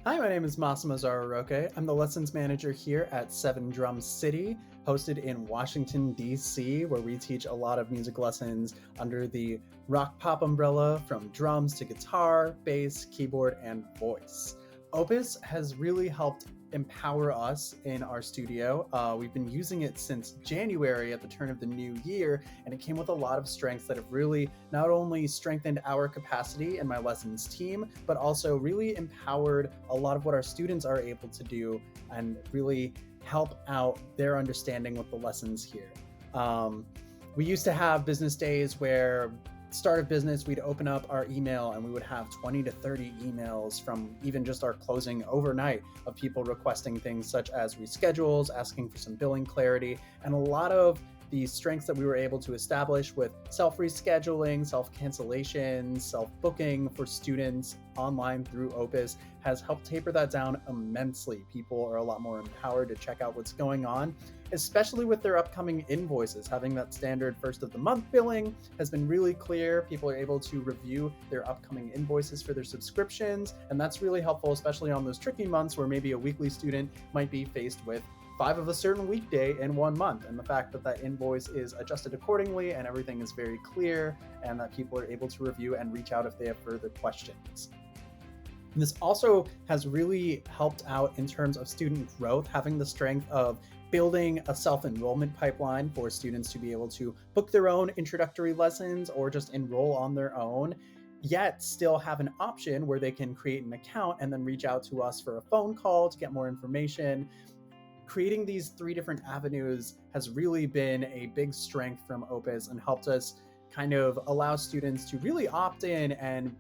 Hi, my name is Massimo Zaru Roque. I'm the lessons manager here at Seven Drum City, hosted in Washington, D.C., where we teach a lot of music lessons under the rock pop umbrella from drums to guitar, bass, keyboard, and voice. Opus has really helped empower us in our studio. We've been using it since January at the turn of the new year, and it came with a lot of strengths that have really not only strengthened our capacity and my lessons team, but also really empowered a lot of what our students are able to do and really help out their understanding with the lessons here. We used to have business days where start of business, we'd open up our email and we would have 20 to 30 emails from even just our closing overnight of people requesting things such as reschedules, asking for some billing clarity, and a lot of the strengths that we were able to establish with self-rescheduling, self-cancellation, self-booking for students online through Opus has helped taper that down immensely. People are a lot more empowered to check out what's going on, especially with their upcoming invoices. Having that standard first of the month billing has been really clear. People are able to review their upcoming invoices for their subscriptions, and that's really helpful, especially on those tricky months where maybe a weekly student might be faced with 5 of a certain weekday in 1 month, and the fact that that invoice is adjusted accordingly and everything is very clear and that people are able to review and reach out if they have further questions. And this also has really helped out in terms of student growth, having the strength of building a self-enrollment pipeline for students to be able to book their own introductory lessons or just enroll on their own, yet still have an option where they can create an account and then reach out to us for a phone call to get more information. Creating these 3 different avenues has really been a big strength from Opus and helped us kind of allow students to really opt in and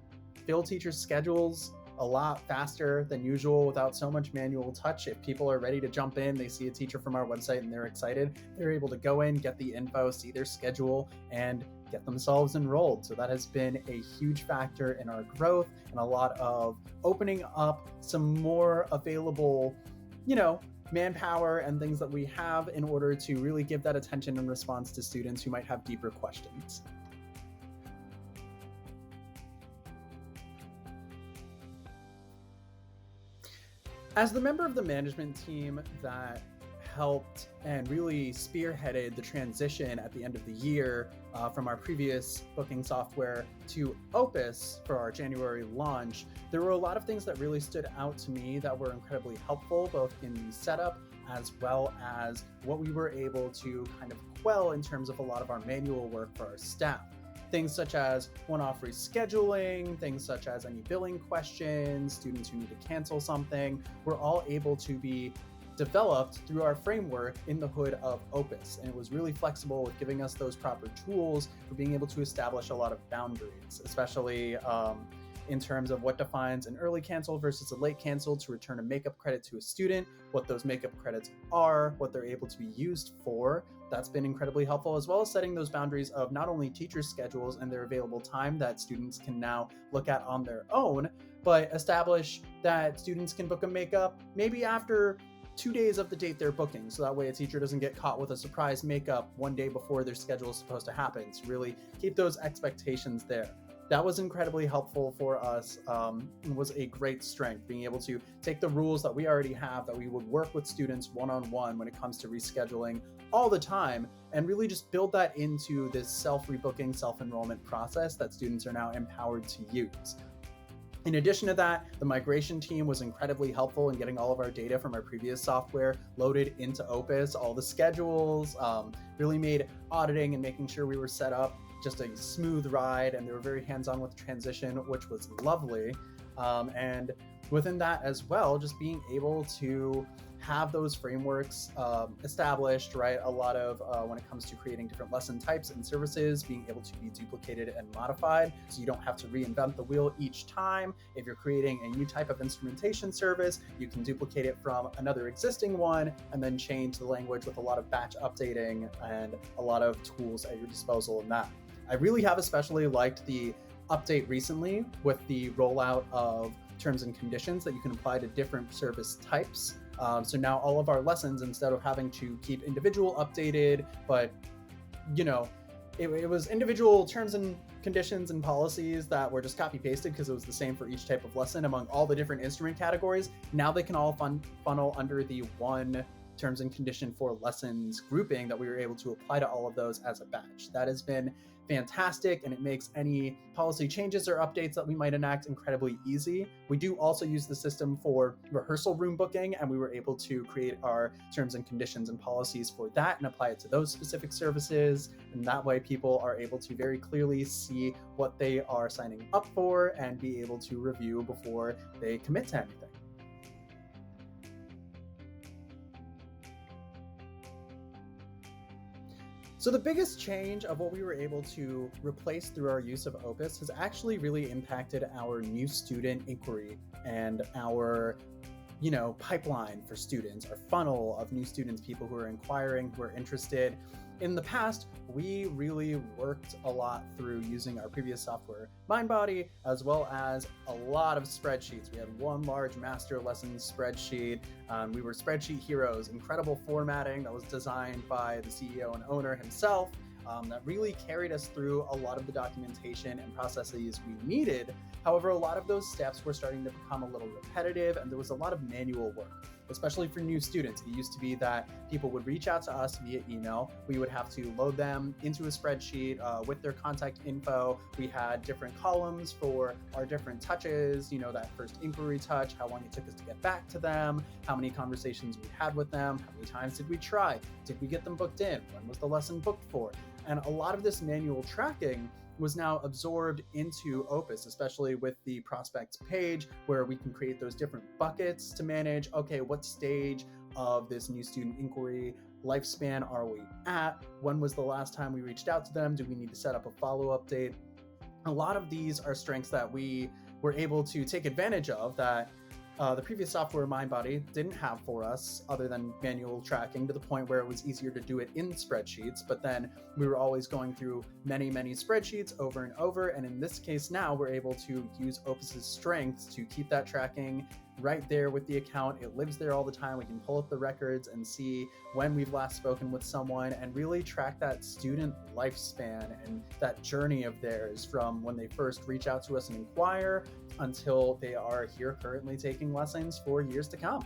fill teachers' schedules a lot faster than usual without so much manual touch. If people are ready to jump in, they see a teacher from our website and they're excited, they're able to go in, get the info, see their schedule, and get themselves enrolled. So that has been a huge factor in our growth and a lot of opening up some more available, manpower and things that we have in order to really give that attention and response to students who might have deeper questions. As the member of the management team that helped and really spearheaded the transition at the end of the year from our previous booking software to Opus for our January launch, there were a lot of things that really stood out to me that were incredibly helpful, both in the setup as well as what we were able to kind of quell in terms of a lot of our manual work for our staff. Things such as one-off rescheduling, things such as any billing questions, students who need to cancel something, were all able to be developed through our framework in the hood of Opus. And it was really flexible with giving us those proper tools for being able to establish a lot of boundaries, especially in terms of what defines an early cancel versus a late cancel to return a makeup credit to a student, what those makeup credits are, what they're able to be used for. That's been incredibly helpful, as well as setting those boundaries of not only teachers' schedules and their available time that students can now look at on their own, but establish that students can book a makeup maybe after 2 days of the date they're booking. So that way a teacher doesn't get caught with a surprise makeup 1 day before their schedule is supposed to happen. To really keep those expectations there. That was incredibly helpful for us and was a great strength, being able to take the rules that we already have that we would work with students one-on-one when it comes to rescheduling all the time, and really just build that into this self-rebooking, self-enrollment process that students are now empowered to use. In addition to that, the migration team was incredibly helpful in getting all of our data from our previous software loaded into Opus. All the schedules really made auditing and making sure we were set up just a smooth ride, and they were very hands-on with the transition, which was lovely. And within that as well, just being able to have those frameworks established, right? A lot of when it comes to creating different lesson types and services, being able to be duplicated and modified so you don't have to reinvent the wheel each time. If you're creating a new type of instrumentation service, you can duplicate it from another existing one and then change the language with a lot of batch updating and a lot of tools at your disposal in that. I really have especially liked the update recently with the rollout of terms and conditions that you can apply to different service types. So now all of our lessons, instead of having to keep individual updated, but it was individual terms and conditions and policies that were just copy pasted because it was the same for each type of lesson among all the different instrument categories. Now they can all funnel under the one terms and condition for lessons grouping that we were able to apply to all of those as a batch. That has been fantastic, and it makes any policy changes or updates that we might enact incredibly easy. We do also use the system for rehearsal room booking, and we were able to create our terms and conditions and policies for that and apply it to those specific services. And that way people are able to very clearly see what they are signing up for and be able to review before they commit to anything. So the biggest change of what we were able to replace through our use of Opus has actually really impacted our new student inquiry and our pipeline for students, our funnel of new students, people who are inquiring, who are interested. In the past, we really worked a lot through using our previous software, MindBody, as well as a lot of spreadsheets. We had one large master lesson spreadsheet. We were spreadsheet heroes, incredible formatting that was designed by the CEO and owner himself. That really carried us through a lot of the documentation and processes we needed. However, a lot of those steps were starting to become a little repetitive, and there was a lot of manual work, especially for new students. It used to be that people would reach out to us via email. We would have to load them into a spreadsheet with their contact info. We had different columns for our different touches, that first inquiry touch, how long it took us to get back to them, how many conversations we had with them, how many times did we try, did we get them booked in, when was the lesson booked for? And a lot of this manual tracking was now absorbed into Opus, especially with the prospects page, where we can create those different buckets to manage, okay, what stage of this new student inquiry lifespan are we at? When was the last time we reached out to them? Do we need to set up a follow-up date? A lot of these are strengths that we were able to take advantage of that the previous software, MindBody, didn't have for us other than manual tracking, to the point where it was easier to do it in spreadsheets. But then we were always going through many, many spreadsheets over and over. And in this case now, we're able to use Opus's strengths to keep that tracking right there with the account. It lives there all the time. We can pull up the records and see when we've last spoken with someone and really track that student lifespan and that journey of theirs from when they first reach out to us and inquire until they are here currently taking lessons for years to come.